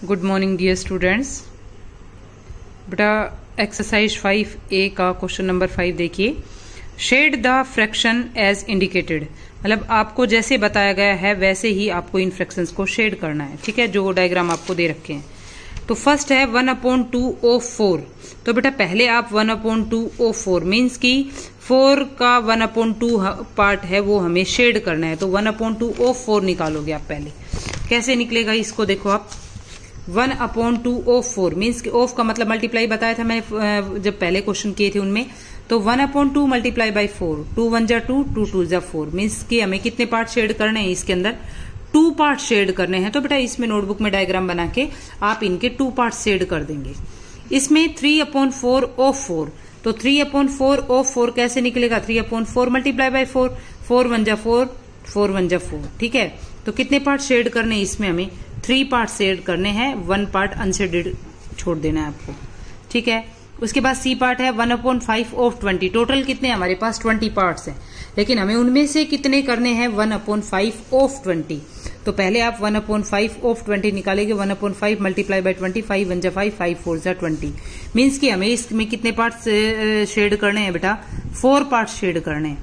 Good morning dear students. बेटा exercise 5A का question number 5 देखिए। Shade the fraction as indicated, मतलब आपको जैसे बताया गया है वैसे ही आपको इन फ्रैक्शंस को शेड करना है। ठीक है, जो डायग्राम आपको दे रखे हैं। तो फर्स्ट है 1/2/4। तो बेटा पहले आप 1/2/4 मीन्स की 4 का 1/2 पार्ट है वो हमें शेड करना है। तो 1/2/4 निकालोगे आप। पहले कैसे निकलेगा इसको देखो आप। 1/2/4 मीन्स की ऑफ का मतलब मल्टीप्लाई बताया था मैंने जब पहले क्वेश्चन किए थे उनमें। तो 1/2 मल्टीप्लाई बाई 4, 2 1 जा 2, 2 2 जा 4 मीन्स की हमें कितने पार्ट शेड करने हैं इसके अंदर? 2 पार्ट शेड करने हैं। तो बेटा इसमें नोटबुक में डायग्राम बना के आप इनके 2 पार्ट शेड कर देंगे। इसमें 3/4/4, तो 3/4/4 कैसे निकलेगा? 3/4 मल्टीप्लाई बाई 4, 4 1 जा 4, 4 1 जा 4। ठीक है, तो कितने पार्ट शेड करने हैं इसमें? हमें 3 पार्ट शेड करने हैं, 1 पार्ट अनशेडेड छोड़ देना है आपको। ठीक है, उसके बाद सी पार्ट है 1/5/20। टोटल कितने हमारे पास 20 पार्ट्स हैं, लेकिन हमें उनमें से कितने करने हैं? 1/5/20। तो पहले आप 1/5/20 निकालेंगे। 1/5 मल्टीप्लाई बाई 20, 5 1 जा 5, 5 4 जा 20 मीन्स कि हमें इसमें कितने पार्ट शेड करने हैं बेटा? 4 पार्ट शेड करने हैं।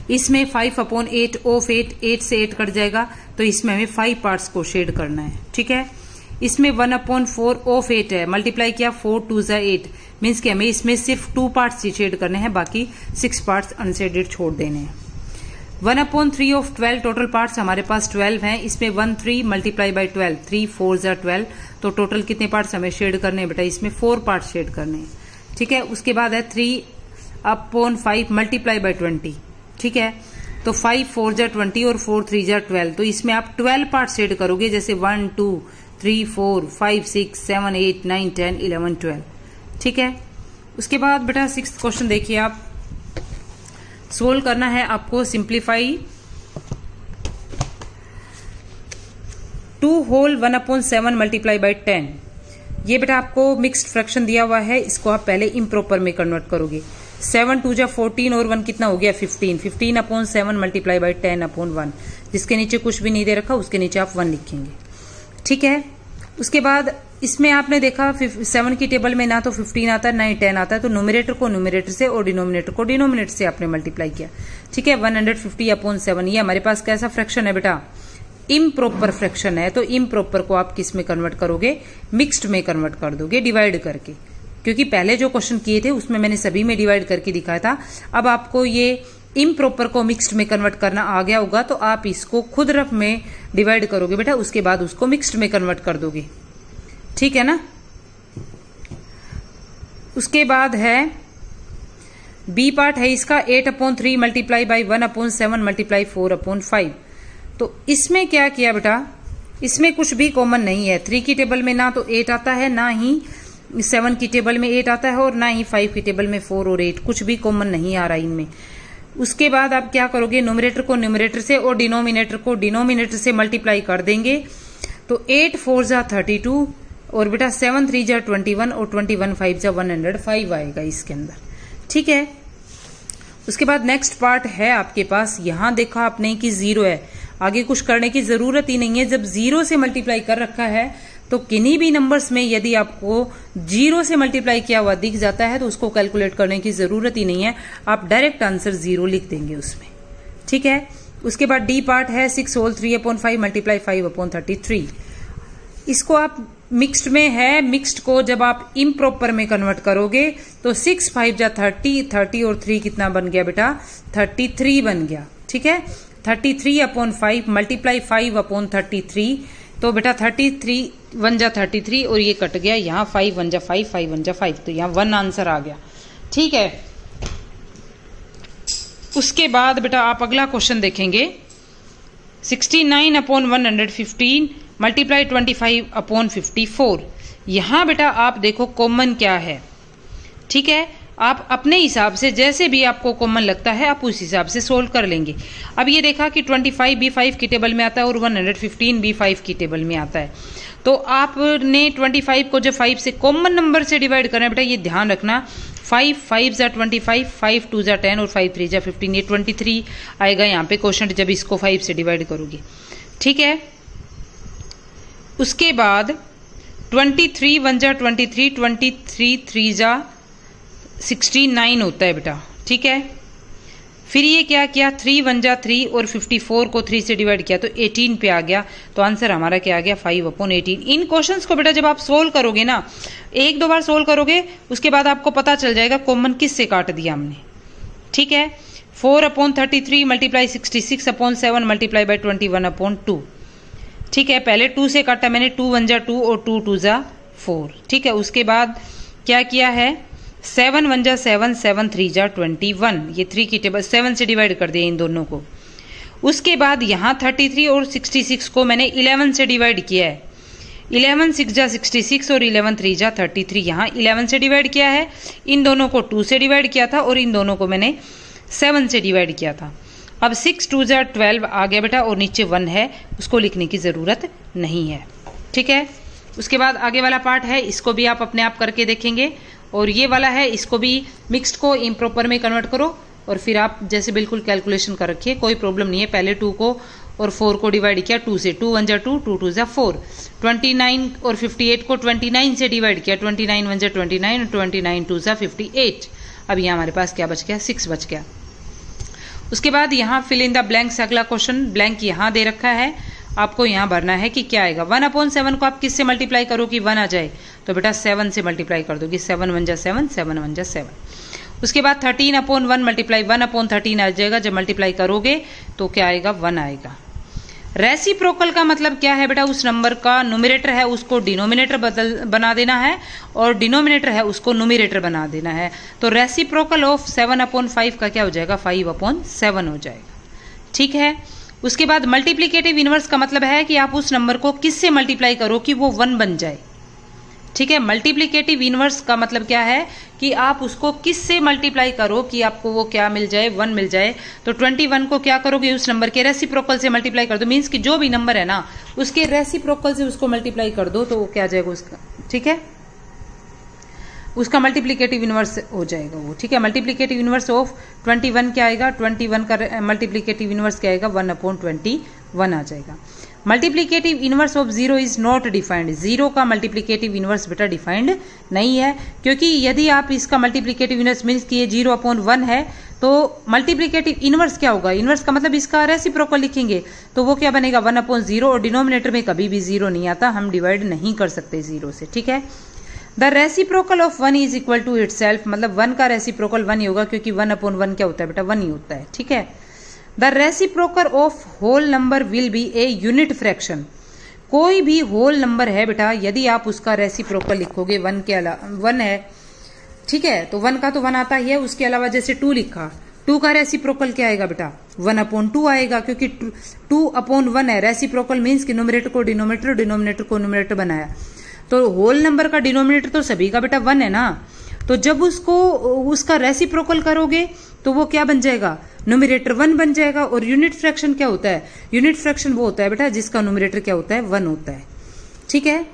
इसमें 5/8 ऑफ 8 से 8 कट जाएगा, तो इसमें हमें 5 पार्ट्स को शेड करना है। ठीक है, इसमें 1/4 ऑफ 8 है, मल्टीप्लाई किया 4 2 जा 8 मीन्स कि हमें इसमें सिर्फ 2 पार्ट्स ही शेड करने हैं, बाकी 6 पार्ट्स अनशेडेड छोड़ देने हैं। 1/3 ऑफ 12, टोटल पार्ट्स हमारे पास 12 हैं। इसमें 1/3 मल्टीप्लाई बाई 12, 3 4 जा 12, तो टोटल कितने पार्ट्स हमें शेड करने हैं बेटा? इसमें 4 पार्ट शेड करने हैं। ठीक है, उसके बाद है 3/5 मल्टीप्लाई बाई 20। ठीक है, तो 5 4 जा 20 और 4 3 जा 12, तो इसमें आप 12 पार्ट शेड करोगे, जैसे 1 2 3 4 5 6 7 8 9 10 11 12। ठीक है, उसके बाद बेटा 6th क्वेश्चन देखिए आप। सोल्व करना है आपको। Simplify 2 whole 1/7 multiply by 10। ये बेटा आपको मिक्स्ड फ्रैक्शन दिया हुआ है, इसको आप पहले इम्प्रॉपर में कन्वर्ट करोगे। 7 2 जा 14 और 1 कितना हो गया? 15। 15/7 मल्टीप्लाई बाई 10/1। जिसके नीचे कुछ भी नहीं दे रखा उसके नीचे आप 1 लिखेंगे। ठीक है, उसके बाद इसमें आपने देखा 7 की टेबल में ना तो 15 आता है ना ही 10 आता है, तो न्यूमरेटर को न्यूमरेटर से और डिनोमिनेटर को डिनोमिनेटर से आपने मल्टीप्लाई किया। ठीक है, 150/7। ये हमारे पास कैसा फ्रैक्शन है बेटा? इम्प्रॉपर फ्रैक्शन है। तो इम्प्रॉपर को आप किस में कन्वर्ट करोगे? मिक्स्ड में कन्वर्ट कर दोगे, डिवाइड करके। क्योंकि पहले जो क्वेश्चन किए थे उसमें मैंने सभी में डिवाइड करके दिखाया था। अब आपको ये इम्प्रॉपर को मिक्स्ड में कन्वर्ट करना आ गया होगा, तो आप इसको खुद रफ में डिवाइड करोगे बेटा, उसके बाद उसको मिक्स्ड में कन्वर्ट कर दोगे। ठीक है ना। उसके बाद है बी पार्ट है इसका 8/3 मल्टीप्लाई बाई 1/7 मल्टीप्लाई 4/5। तो इसमें क्या किया बेटा? इसमें कुछ भी कॉमन नहीं है। 3 की टेबल में ना तो 8 आता है, ना ही 7 की टेबल में 8 आता है, और ना ही 5 की टेबल में 4 और 8, कुछ भी कॉमन नहीं आ रहा इनमें। उसके बाद आप क्या करोगे? न्यूमरेटर को न्यूमरेटर से और डिनोमिनेटर को डिनोमिनेटर से मल्टीप्लाई कर देंगे। तो 8 4 जा 32 और बेटा 7 3 जा 21 और 21 5 जा 105 आएगा इसके अंदर। ठीक है, उसके बाद नेक्स्ट पार्ट है आपके पास। यहां देखा आपने कि 0 है, आगे कुछ करने की जरूरत ही नहीं है। जब 0 से मल्टीप्लाई कर रखा है तो किन्हीं भी नंबर्स में यदि आपको 0 से मल्टीप्लाई किया हुआ दिख जाता है तो उसको कैलकुलेट करने की जरूरत ही नहीं है, आप डायरेक्ट आंसर 0 लिख देंगे उसमें। ठीक है, उसके बाद डी पार्ट है 6 होल 3/5 मल्टीप्लाई 5/33। इसको आप मिक्स्ड में है, मिक्स्ड को जब आप इम्प्रॉपर में कन्वर्ट करोगे तो 6 5 जा 30 और 3 कितना बन गया बेटा? 33 बन गया। ठीक है, 33/5 मल्टीप्लाई 5/33। तो बेटा 33 1 जा 33 और ये कट गया, यहाँ 5 1 जा 5, 5 1 जा 5, तो यहाँ 1 आंसर आ गया। ठीक है, उसके बाद बेटा आप अगला क्वेश्चन देखेंगे। 69/115 मल्टीप्लाई 25/54। यहां बेटा आप देखो कॉमन क्या है। ठीक है, आप अपने हिसाब से जैसे भी आपको कॉमन लगता है आप उस हिसाब से सोल्व कर लेंगे। अब ये देखा कि 25 B5 की टेबल में आता है और 115 B5 की टेबल में आता है। तो आपने 25 को जब 5 से कॉमन नंबर से डिवाइड करना है बेटा, ये ध्यान रखना। 5 5 जा 25, 5 2 जा 10 और 5 3 जा 15, ये 23 आएगा यहाँ पे क्वेश्चन जब इसको 5 से डिवाइड करोगे। ठीक है, उसके बाद 23 1 जा 23, 23 3 जा 69 होता है बेटा, ठीक है। फिर ये क्या किया, 3 1 जा 3 और 54 को 3 से डिवाइड किया तो 18 पे आ गया। तो आंसर हमारा क्या आ गया, 5/18। इन क्वेश्चंस को बेटा जब आप सोल्व करोगे ना, एक दो बार सोल्व करोगे, उसके बाद आपको पता चल जाएगा कॉमन किससे काट दिया हमने, ठीक है। 4/33 मल्टीप्लाई 66/7 मल्टीप्लाई बाई 21/2, ठीक है। पहले 2 से काटा मैंने, 2 1 जा 2 और 2 2 जा 4, ठीक है। उसके बाद क्या किया है, 7 1 जा 7, 7 3 जा 21, ये 3 की टेबल 7 से डिवाइड कर दिया इन दोनों को। उसके बाद यहाँ 33 और 66 को मैंने 11 से डिवाइड किया है, 11 6 जा 66 और 11 3 जा 33, यहाँ 11 से डिवाइड किया है। इन दोनों को 2 से डिवाइड किया था और इन दोनों को मैंने 7 से डिवाइड किया था। अब 6 2 जा 12 आ गया बेटा, और नीचे 1 है, उसको लिखने की ज़रूरत नहीं है, ठीक है। उसके बाद आगे वाला पार्ट है, इसको भी आप अपने आप करके देखेंगे। और ये वाला है, इसको भी मिक्स्ड को इम्प्रॉपर में कन्वर्ट करो और फिर आप जैसे बिल्कुल कैलकुलेशन कर रखिए, कोई प्रॉब्लम नहीं है। पहले 2 को और 4 को डिवाइड किया 2 से, 2 1 जा 2, 2 2 जा 4, 29 और 58 को 29 से डिवाइड किया, 29 1 जा 29 और 29 2 जा 58। अब यहाँ हमारे पास क्या बच गया, 6 बच गया। उसके बाद यहाँ फिल इन द ब्लैंक्स, अगला क्वेश्चन ब्लैंक यहाँ दे रखा है, आपको यहाँ भरना है कि क्या आएगा। 1/7 को आप किससे मल्टीप्लाई करो कि 1 आ जाए, तो बेटा 7 से मल्टीप्लाई कर दोगे, 7 1 जा 7, 7 1 जा 7। उसके बाद 13/1 मल्टीप्लाई 1/13 आ जाएगा, जब मल्टीप्लाई करोगे तो क्या आएगा, 1 आएगा। रेसिप्रोकल का मतलब क्या है बेटा, उस नंबर का न्यूमरेटर है उसको डिनोमिनेटर बना देना है और डिनोमिनेटर है उसको न्यूमरेटर बना देना है। तो रेसिप्रोकल ऑफ 7/5 का क्या हो जाएगा, 5/7 हो जाएगा, ठीक है। उसके बाद मल्टीप्लिकेटिव इनवर्स का मतलब है कि आप उस नंबर को किससे मल्टीप्लाई करो कि वो 1 बन जाए, ठीक है। मल्टीप्लिकेटिव इनवर्स का मतलब क्या है कि आप उसको किससे मल्टीप्लाई करो कि आपको वो क्या मिल जाए, 1 मिल जाए। तो 21 को क्या करोगे, उस नंबर के रेसिप्रोकल से मल्टीप्लाई कर दो, मीन्स कि जो भी नंबर है ना उसके रेसिप्रोकल से उसको मल्टीप्लाई कर दो, तो वो क्या आ जाएगा उसका, ठीक है, उसका मल्टीप्लिकेटिव इनवर्स हो जाएगा वो, ठीक है। मल्टीप्लिकेटिव इनवर्स ऑफ 21 क्या आएगा, 21 का मल्टीप्लिकेटिव इनवर्स क्या आएगा, 1/21 आ जाएगा। Multiplicative inverse of 0 is not defined, 0 का मल्टीप्लिकेटिव इनवर्स बेटा डिफाइंड नहीं है, क्योंकि यदि आप इसका मल्टीप्लिकेटिव इनवर्स मीन्स कि ये 0/1 है, तो मल्टीप्लिकेटिव इनवर्स क्या होगा, इनवर्स का मतलब इसका रेसिप्रोकल लिखेंगे, तो वो क्या बनेगा, 1/0, और डिनोमिनेटर में कभी भी 0 नहीं आता, हम डिवाइड नहीं कर सकते 0 से, ठीक है। The reciprocal of 1 is equal to itself, मतलब 1 का रेसिप्रोकल 1 ही होगा, क्योंकि 1/1 क्या होता है बेटा, 1 ही होता है, ठीक है। The reciprocal of whole number will be a unit fraction, कोई भी होल नंबर है बेटा, यदि आप उसका रेसिप्रोकल लिखोगे 1 के अलावा, 1 है, ठीक है, तो 1 का तो 1 आता ही है, उसके अलावा जैसे 2 लिखा, 2 का रेसिप्रोकल क्या आएगा बेटा, 1/2 आएगा, क्योंकि 2/1 है। रेसिप्रोकल मीन्स कि न्यूमरेटर को डिनोमिनेटर, डिनोमिनेटर को न्यूमरेटर बनाया, तो होल नंबर का डिनोमिनेटर तो सभी का बेटा 1 है ना, तो जब उसको उसका रेसिप्रोकल करोगे तो वो क्या बन जाएगा, न्यूमरेटर 1 बन जाएगा। और यूनिट फ्रैक्शन क्या होता है, यूनिट फ्रैक्शन वो होता है बेटा जिसका न्यूमरेटर क्या होता है, 1 होता है, ठीक है।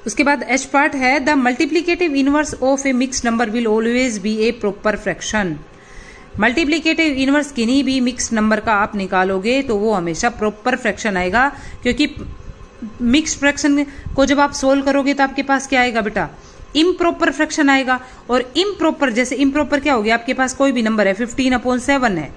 उसके बाद एच पार्ट है, the multiplicative inverse of A mixed number will always be A proper fraction. Multiplicative inverse किन्हीं भी मिक्स्ड नंबर का आप निकालोगे तो वो हमेशा प्रॉपर फ्रैक्शन आएगा, क्योंकि मिक्स्ड फ्रैक्शन को जब आप सोल्व करोगे तो आपके पास क्या आएगा बेटा, इम्प्रॉपर फ्रैक्शन आएगा। और इम्प्रॉपर, जैसे इम्प्रॉपर क्या हो गया, आपके पास कोई भी नंबर है 15/7 है,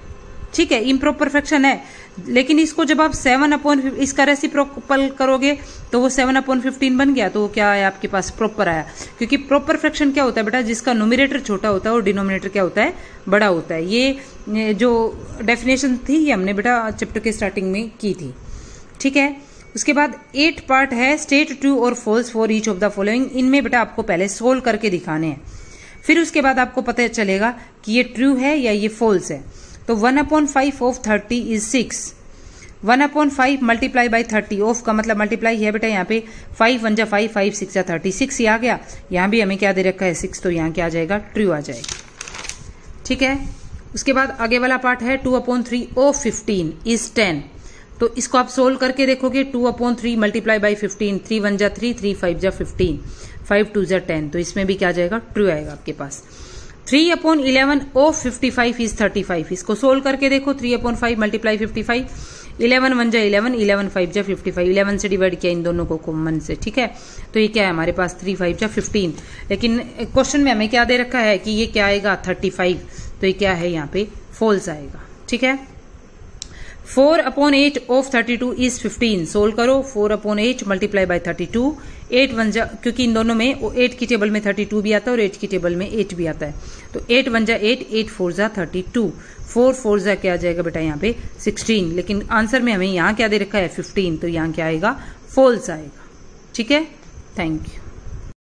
ठीक है, इम्प्रॉपर फ्रैक्शन है, लेकिन इसको जब आप 7 इसका रेसिप्रोकल करोगे तो वो 7/15 बन गया, तो वो क्या आया आपके पास, प्रॉपर आया। क्योंकि प्रॉपर फ्रैक्शन क्या होता है बेटा, जिसका न्यूमरेटर छोटा होता है और डिनोमिनेटर क्या होता है, बड़ा होता है। ये जो डेफिनेशन थी ये हमने बेटा चैप्टर के स्टार्टिंग में की थी, ठीक है। उसके बाद 8 पार्ट है, स्टेट ट्रू और false for each of the following. इनमें बेटा आपको पहले सोल्व करके दिखाने हैं, फिर उसके बाद आपको पता चलेगा कि ये ट्रू है या ये फॉल्स है। तो 1/5 of 30 is 6, 1/5 multiply by 30, of का मतलब मल्टीप्लाई है बेटा, यहाँ पे 5 1 जा 5, 5 6 जा 30, 6 ही आ गया। यहाँ भी हमें क्या दे रखा है, 6, तो यहाँ क्या आ जाएगा, ट्रू आ जाएगा, ठीक है। उसके बाद आगे वाला पार्ट है 2/3 ऑफ 15 इज 10। तो इसको आप सोल्व करके देखोगे, 2/3 मल्टीप्लाई बाई 15, 3 1 जा 3, 3 5 जा 15, 5 2 जा 10, तो इसमें भी क्या आ जाएगा, ट्रू आएगा आपके पास। 3/11 ऑफ 55 इज 35, इसको सोल्व करके देखो, 3/5 मल्टीप्लाई 55, 11 1 जा 11, 11 5 जा 55, 11 से डिवाइड किया इन दोनों को कॉमन से, ठीक है। तो ये क्या है हमारे पास 3 5 जा 15, लेकिन क्वेश्चन में हमें क्या दे रखा है कि ये क्या आएगा 35, तो ये क्या है यहाँ पे फॉल्स आएगा, ठीक है। 4/8 ऑफ 32 इज 15, सोल्व करो। 4/8 मल्टीप्लाई बाय 32, 8 1 जा, क्योंकि इन दोनों में 8 की टेबल में 32 भी आता है और 8 की टेबल में 8 भी आता है, तो 8 1 जा 8, 8 4 जा 32, 4 4 जा क्या आ जाएगा बेटा यहाँ पे 16, लेकिन आंसर में हमें यहाँ क्या दे रखा है 15, तो यहाँ क्या आएगा फॉल्स आएगा, ठीक है। Thank you.